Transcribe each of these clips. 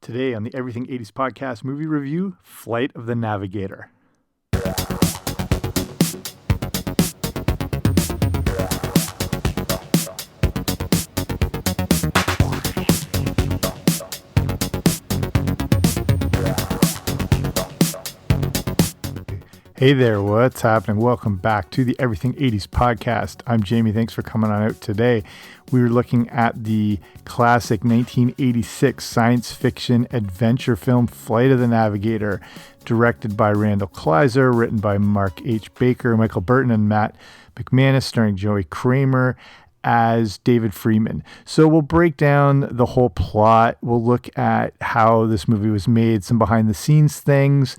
Today on the Everything 80s podcast movie review, Flight of the Navigator. Hey there, what's happening? Welcome back to the Everything 80s podcast. I'm Jamie. Thanks for coming on out today. We were looking at the classic 1986 science fiction adventure film Flight of the Navigator, directed by Randall Kleiser, written by Mark H. Baker, Michael Burton, and Matt McManus, starring Joey Kramer as David Freeman. So we'll break down the whole plot. We'll look at how this movie was made, some behind the scenes things,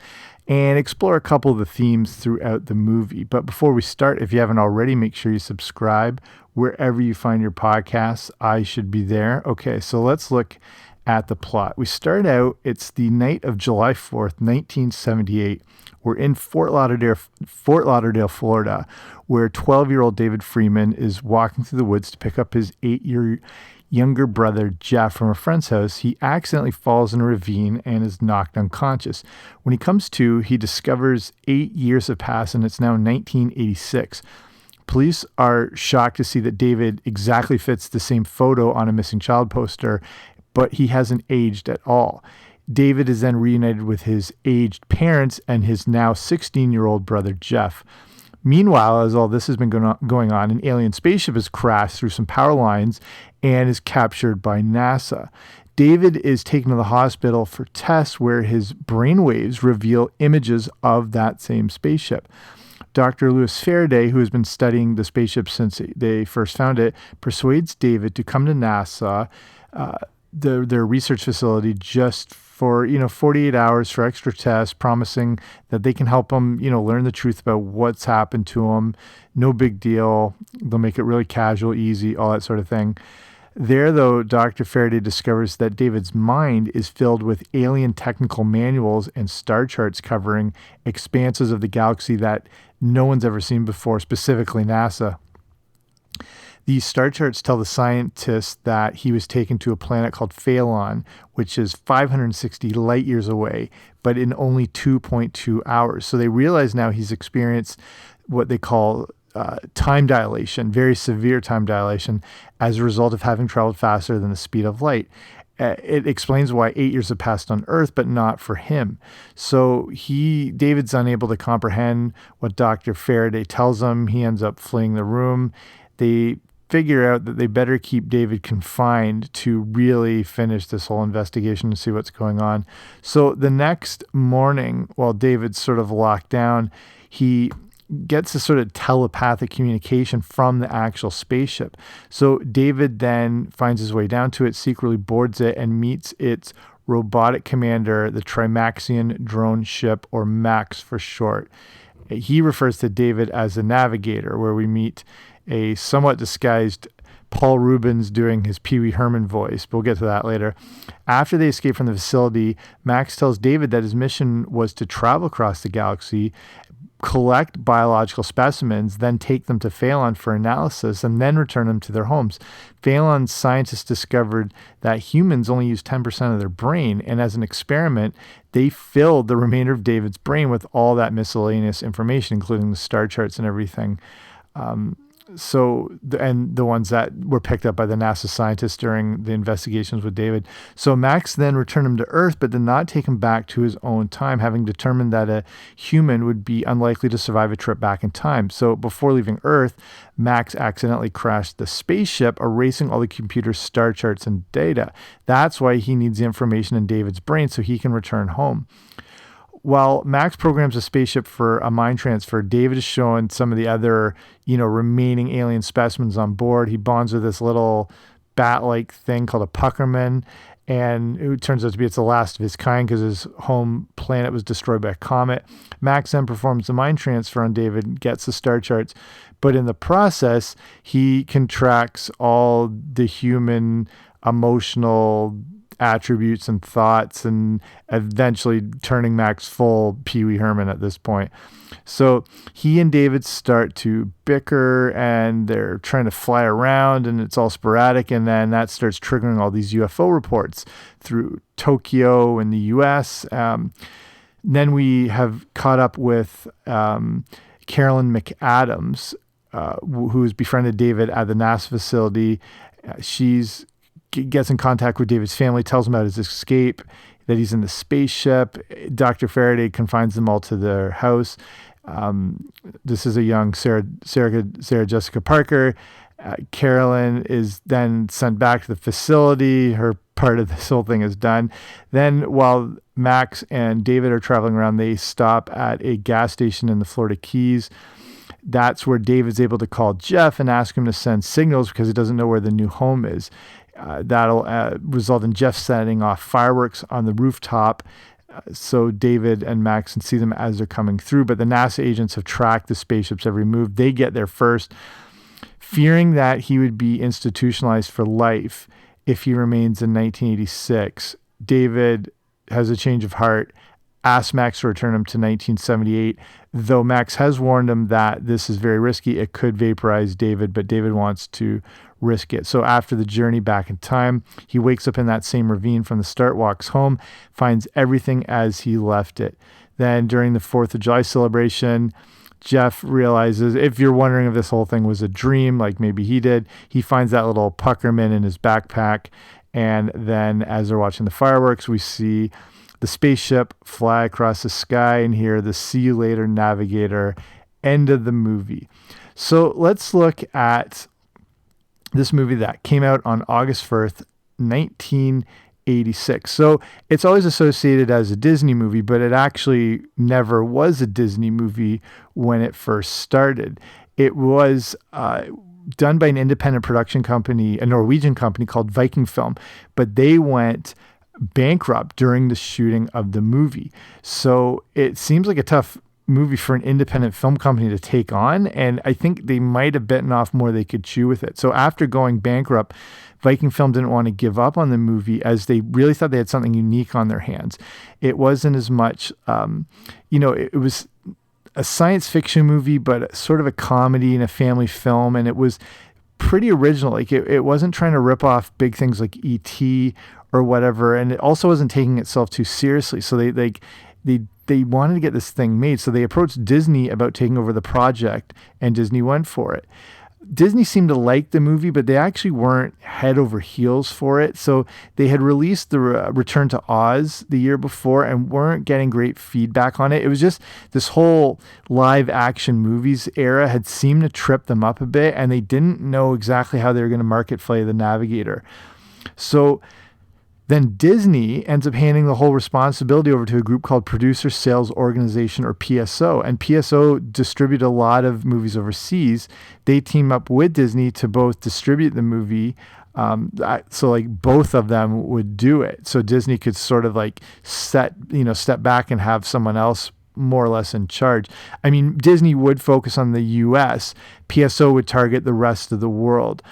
and explore a couple of the themes throughout the movie. But before we start, if you haven't already, make sure you subscribe wherever you find your podcasts. I should be there. Okay, so let's look at the plot. We start out, it's the night of July 4th, 1978. We're in Fort Lauderdale, Florida, where 12-year-old David Freeman is walking through the woods to pick up his 8-year younger brother Jeff from a friend's house. He accidentally falls in a ravine and is knocked unconscious. When he comes to, he discovers 8 years have passed and it's now 1986. Police are shocked to see that David exactly fits the same photo on a missing child poster, but he hasn't aged at all. David is then reunited with his aged parents and his now 16-year-old brother Jeff. Meanwhile, as all this has been going on, an alien spaceship has crashed through some power lines and is captured by NASA. David is taken to the hospital for tests where his brainwaves reveal images of that same spaceship. Dr. Louis Faraday, who has been studying the spaceship since they first found it, persuades David to come to NASA, their research facility, just for 48 hours for extra tests, promising that they can help him learn the truth about what's happened to him. No big deal. They'll make it really casual, easy, all that sort of thing. There, though, Dr. Faraday discovers that David's mind is filled with alien technical manuals and star charts covering expanses of the galaxy that no one's ever seen before, specifically NASA. These star charts tell the scientists that he was taken to a planet called Phelan, which is 560 light years away, but in only 2.2 hours. So they realize now he's experienced what they call time dilation, very severe time dilation, as a result of having traveled faster than the speed of light. It explains why 8 years have passed on Earth, but not for him. So David's unable to comprehend what Dr. Faraday tells him. He ends up fleeing the room. They figure out that they better keep David confined to really finish this whole investigation and see what's going on. So the next morning, while David's sort of locked down, he gets a sort of telepathic communication from the actual spaceship. So David then finds his way down to it, secretly boards it, and meets its robotic commander, the Trimaxian drone ship, or MAX for short. He refers to David as a navigator, where we meet a somewhat disguised Paul Rubens doing his Pee Wee Herman voice. We'll get to that later. After they escape from the facility, Max tells David that his mission was to travel across the galaxy, collect biological specimens, then take them to Phelan for analysis, and then return them to their homes. Phelan's scientists discovered that humans only use 10% of their brain, and as an experiment, they filled the remainder of David's brain with all that miscellaneous information, including the star charts and everything. And the ones that were picked up by the NASA scientists during the investigations with David. So Max then returned him to Earth, but did not take him back to his own time, having determined that a human would be unlikely to survive a trip back in time. So before leaving Earth, Max accidentally crashed the spaceship, erasing all the computer's star charts and data. That's why he needs the information in David's brain so he can return home. While Max programs a spaceship for a mind transfer, David is showing some of the other, remaining alien specimens on board. He bonds with this little bat-like thing called a puckerman, and it turns out to be it's the last of his kind because his home planet was destroyed by a comet. Max then performs the mind transfer on David, gets the star charts, but in the process, he contracts all the human emotional attributes and thoughts, and eventually turning Max full Pee Wee Herman at this point. So he and David start to bicker, and they're trying to fly around, and it's all sporadic. And then that starts triggering all these UFO reports through Tokyo and the US. Then we have caught up with Carolyn McAdams, who's befriended David at the NASA facility. She's gets in contact with David's family, tells him about his escape, that he's in the spaceship. Dr. Faraday confines them all to their house. This is a young Sarah Jessica Parker. Carolyn is then sent back to the facility. Her part of this whole thing is done. Then while Max and David are traveling around, they stop at a gas station in the Florida Keys. That's where David's able to call Jeff and ask him to send signals because he doesn't know where the new home is. That'll result in Jeff setting off fireworks on the rooftop so David and Max can see them as they're coming through. But the NASA agents have tracked the spaceship's every move. They get there first. Fearing that he would be institutionalized for life if he remains in 1986, David has a change of heart, asks Max to return him to 1978, though Max has warned him that this is very risky. It could vaporize David, but David wants to risk it. So after the journey back in time, he wakes up in that same ravine from the start, walks home, finds everything as he left it. Then during the 4th of July celebration, Jeff realizes, if you're wondering if this whole thing was a dream, like maybe he did, he finds that little Puckerman in his backpack. And then as they're watching the fireworks, we see the spaceship fly across the sky and hear the "See you later, Navigator." End of the movie. So let's look at this movie that came out on August 1st, 1986. So it's always associated as a Disney movie, but it actually never was a Disney movie when it first started. It was done by an independent production company, a Norwegian company called Viking Film, but they went bankrupt during the shooting of the movie. So it seems like a tough movie for an independent film company to take on, and I think they might have bitten off more they could chew with it. So after going bankrupt, Viking Film didn't want to give up on the movie as they really thought they had something unique on their hands. It wasn't as much, it was a science fiction movie, but sort of a comedy and a family film, and it was pretty original. Like it wasn't trying to rip off big things like E.T. or whatever, and it also wasn't taking itself too seriously. So they wanted to get this thing made. So they approached Disney about taking over the project, and Disney went for it. Disney seemed to like the movie, but they actually weren't head over heels for it. So they had released the Return to Oz the year before and weren't getting great feedback on it. It was just this whole live action movies era had seemed to trip them up a bit, and they didn't know exactly how they were going to market Flight of the Navigator. So then Disney ends up handing the whole responsibility over to a group called Producer Sales Organization, or PSO. And PSO distribute a lot of movies overseas. They team up with Disney to both distribute the movie. So like both of them would do it. So Disney could sort of like step back and have someone else more or less in charge. I mean, Disney would focus on the US. PSO would target the rest of the world.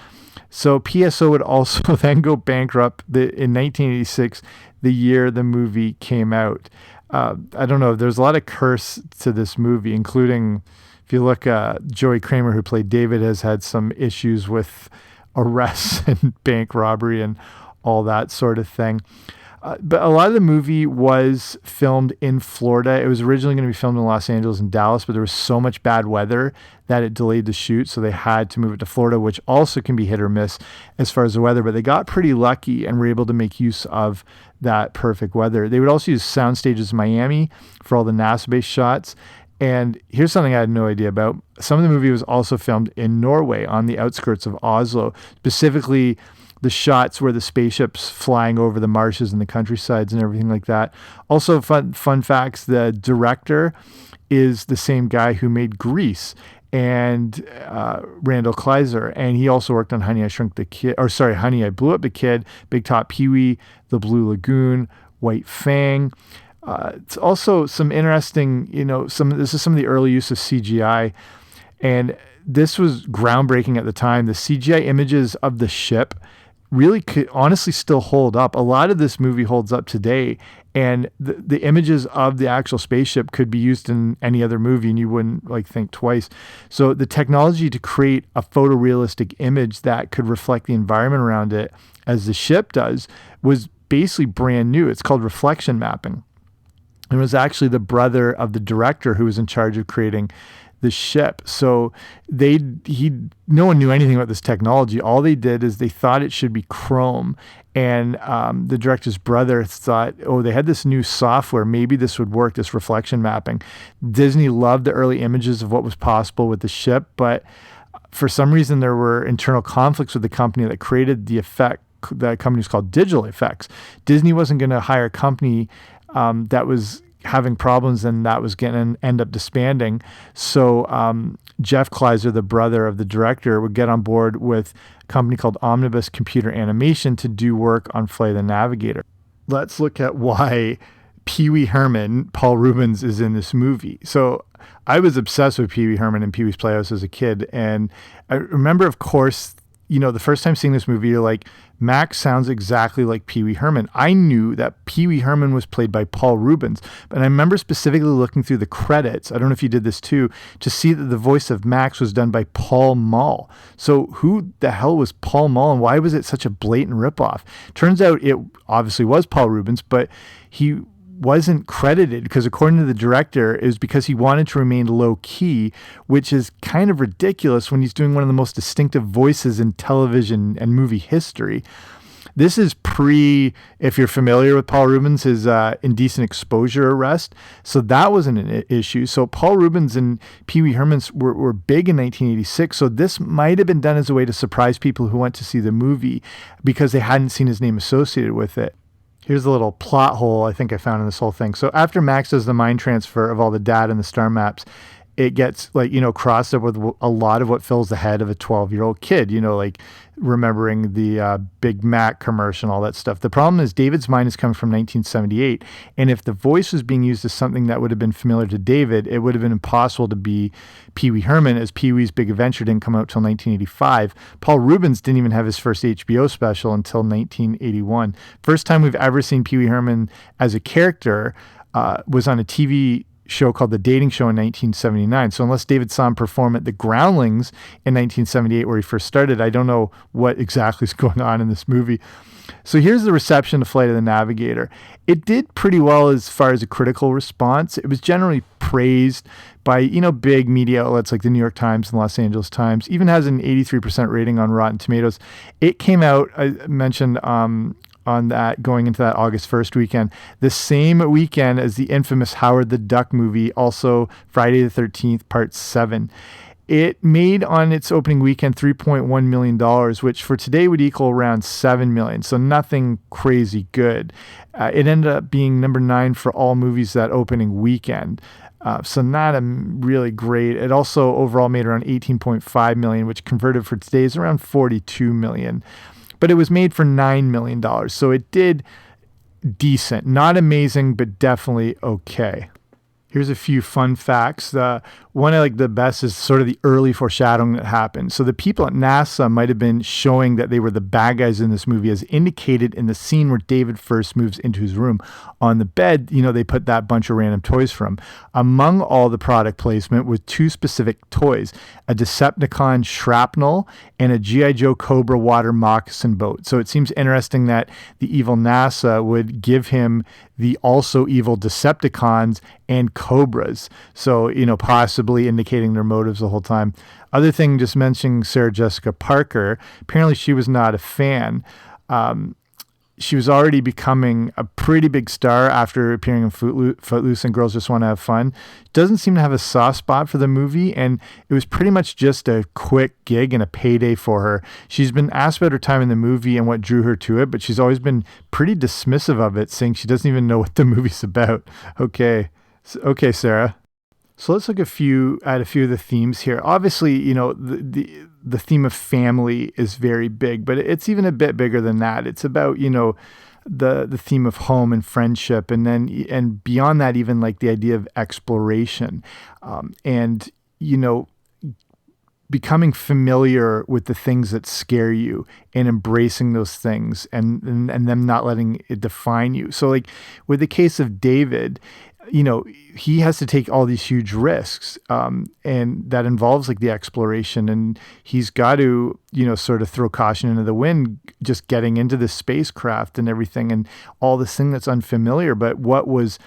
So PSO would also then go bankrupt in 1986, the year the movie came out. I don't know. There's a lot of curse to this movie, including, if you look, Joey Kramer, who played David, has had some issues with arrests and bank robbery and all that sort of thing. But a lot of the movie was filmed in Florida. It was originally going to be filmed in Los Angeles and Dallas, but there was so much bad weather that it delayed the shoot, so they had to move it to Florida, which also can be hit or miss as far as the weather. But they got pretty lucky and were able to make use of that perfect weather. They would also use sound stages in Miami for all the NASA-based shots. And here's something I had no idea about. Some of the movie was also filmed in Norway on the outskirts of Oslo, specifically the shots where the spaceship's flying over the marshes and the countrysides and everything like that. Also, fun facts, the director is the same guy who made Grease and Randall Kleiser. And he also worked on Honey, I Blew Up the Kid, Big Top Pee-wee, The Blue Lagoon, White Fang. It's also some interesting, this is some of the early use of CGI. And this was groundbreaking at the time. The CGI images of the ship really could honestly still hold up. A lot of this movie holds up today, and the images of the actual spaceship could be used in any other movie and you wouldn't like think twice. So the technology to create a photorealistic image that could reflect the environment around it as the ship does was basically brand new. It's called reflection mapping. It was actually the brother of the director who was in charge of creating the ship. So no one knew anything about this technology. All they did is they thought it should be chrome. And the director's brother thought, oh, they had this new software. Maybe this would work, this reflection mapping. Disney loved the early images of what was possible with the ship, but for some reason there were internal conflicts with the company that created the effect. That company was called Digital Effects. Disney wasn't going to hire a company that was having problems and that was going to end up disbanding. So Jeff Kleiser, the brother of the director, would get on board with a company called Omnibus Computer Animation to do work on Flight of the Navigator. Let's look at why Pee Wee Herman, Paul Rubens, is in this movie. So I was obsessed with Pee Wee Herman and Pee Wee's Playhouse as a kid. And I remember, of course, the first time seeing this movie, you're like, Max sounds exactly like Pee Wee Herman. I knew that Pee Wee Herman was played by Paul Rubens, but I remember specifically looking through the credits, I don't know if you did this too, to see that the voice of Max was done by Paul Mall. So who the hell was Paul Mall, and why was it such a blatant ripoff? Turns out it obviously was Paul Rubens, but he wasn't credited because, according to the director, it was because he wanted to remain low key, which is kind of ridiculous when he's doing one of the most distinctive voices in television and movie history. This is if you're familiar with Paul Rubens, his indecent exposure arrest. So that wasn't an issue. So Paul Rubens and Pee Wee Herman were big in 1986. So this might have been done as a way to surprise people who went to see the movie because they hadn't seen his name associated with it. Here's a little plot hole I think I found in this whole thing. So after Max does the mind transfer of all the data and the star maps, it gets crossed up with a lot of what fills the head of a 12-year-old kid, like remembering the Big Mac commercial and all that stuff. The problem is David's mind is coming from 1978. And if the voice was being used as something that would have been familiar to David, it would have been impossible to be Pee Wee Herman, as Pee Wee's Big Adventure didn't come out till 1985. Paul Rubens didn't even have his first HBO special until 1981. First time we've ever seen Pee Wee Herman as a character was on a TV show called The Dating Show in 1979. So unless David saw him perform at the Groundlings in 1978, where he first started, I don't know what exactly is going on in this movie. So here's the reception of Flight of the Navigator. It did pretty well as far as a critical response. It was generally praised by, big media outlets like the New York Times and Los Angeles Times. Even has an 83% rating on Rotten Tomatoes. It came out, I mentioned, on that going into that August 1st weekend, the same weekend as the infamous Howard the Duck movie, also Friday the 13th, Part 7. It made on its opening weekend $3.1 million, which for today would equal around $7 million. So nothing crazy good. It ended up being number 9 for all movies that opening weekend. So not a really great. It also overall made around $18.5 million, which converted for today is around $42 million. But it was made for $9 million. So it did decent. Not amazing, but definitely okay. Here's a few fun facts. One I like the best is sort of the early foreshadowing that happened. So the people at NASA might have been showing that they were the bad guys in this movie, as indicated in the scene where David first moves into his room. On the bed, they put that bunch of random toys for him. Among all the product placement were 2 specific toys, a Decepticon shrapnel and a G.I. Joe Cobra water moccasin boat. So it seems interesting that the evil NASA would give him the also evil Decepticons and Cobras. So, possibly indicating their motives the whole time. Other thing, just mentioning Sarah Jessica Parker, apparently she was not a fan. She was already becoming a pretty big star after appearing in Footloose and Girls Just Want to Have Fun. Doesn't seem to have a soft spot for the movie, and it was pretty much just a quick gig and a payday for her. She's been asked about her time in the movie and what drew her to it, but she's always been pretty dismissive of it, saying she doesn't even know what the movie's about. Okay, Sarah. So let's look at a few of the themes here. Obviously, the theme of family is very big, but it's even a bit bigger than that. It's about, the theme of home and friendship, and beyond that, even like the idea of exploration. becoming familiar with the things that scare you and embracing those things and them not letting it define you. So like with the case of David, he has to take all these huge risks, and that involves like the exploration, and he's got to, sort of throw caution into the wind, just getting into the spacecraft and everything and all this thing that's unfamiliar. But what was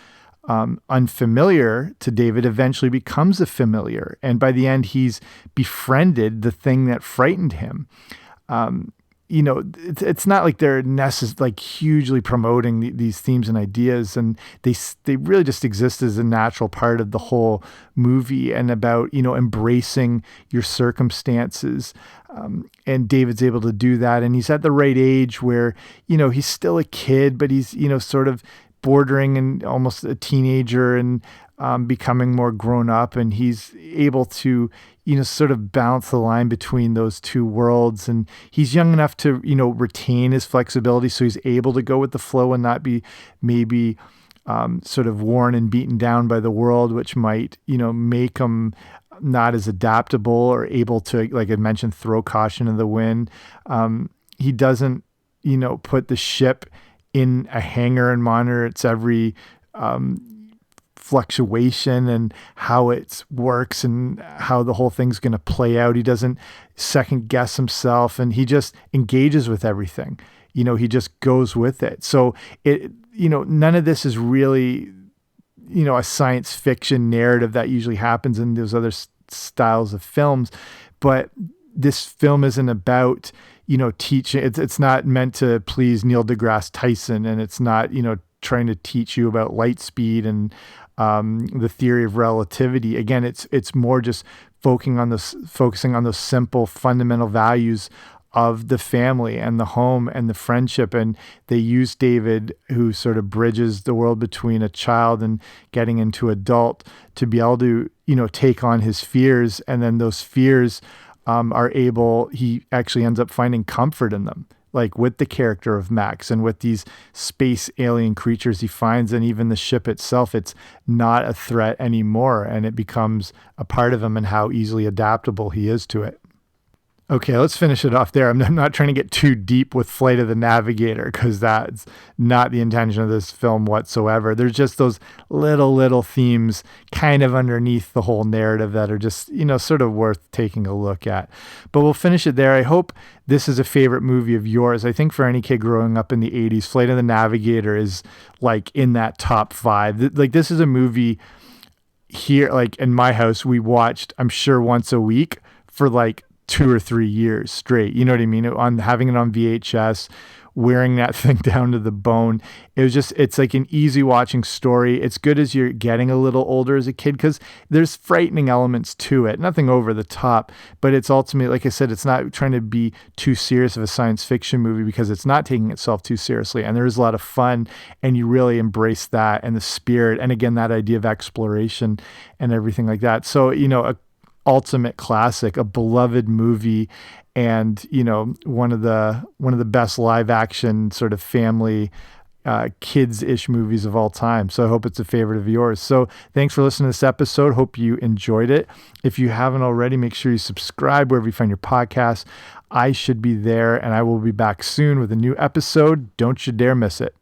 unfamiliar to David eventually becomes a familiar. And by the end, he's befriended the thing that frightened him. It's not like they're like hugely promoting these themes and ideas, and they really just exist as a natural part of the whole movie and about, embracing your circumstances. And David's able to do that, and he's at the right age where, he's still a kid, but he's, sort of bordering and almost a teenager and becoming more grown up, and he's able to, sort of balance the line between those two worlds. And he's young enough to, retain his flexibility, so he's able to go with the flow and not be maybe sort of worn and beaten down by the world, which might, make him not as adaptable or able to, like I mentioned, throw caution in the wind. He doesn't, put the ship in a hangar and monitor its every fluctuation and how it works and how the whole thing's going to play out. He doesn't second guess himself, and he just engages with everything. He just goes with it. So none of this is really, a science fiction narrative that usually happens in those other styles of films. But this film isn't about, teaching. It's not meant to please Neil deGrasse Tyson, and it's not, trying to teach you about light speed and the theory of relativity. Again, it's more just focusing on those simple fundamental values of the family and the home and the friendship. And they use David, who sort of bridges the world between a child and getting into adult, to be able to, take on his fears. And then those fears he actually ends up finding comfort in them, like with the character of Max and with these space alien creatures he finds, and even the ship itself. It's not a threat anymore, and it becomes a part of him and how easily adaptable he is to it. Okay, let's finish it off there. I'm not trying to get too deep with Flight of the Navigator, because that's not the intention of this film whatsoever. There's just those little themes kind of underneath the whole narrative that are just, sort of worth taking a look at. But we'll finish it there. I hope this is a favorite movie of yours. I think for any kid growing up in the 80s, Flight of the Navigator is like in that top 5. Like, this is a movie here, like in my house, we watched, I'm sure, once a week for like 2 or 3 years straight. You know what I mean? Having it on VHS, wearing that thing down to the bone. It's like an easy watching story. It's good as you're getting a little older as a kid, because there's frightening elements to it. Nothing over the top, but it's ultimately, like I said, it's not trying to be too serious of a science fiction movie, because it's not taking itself too seriously. And there is a lot of fun, and you really embrace that and the spirit. And again, that idea of exploration and everything like that. So, a ultimate classic, a beloved movie, and one of the best live action sort of family kids-ish movies of all time. So I hope it's a favorite of yours. So thanks for listening to this episode. Hope you enjoyed it. If you haven't already, make sure you subscribe wherever you find your podcasts. I should be there, and I will be back soon with a new episode. Don't you dare miss it.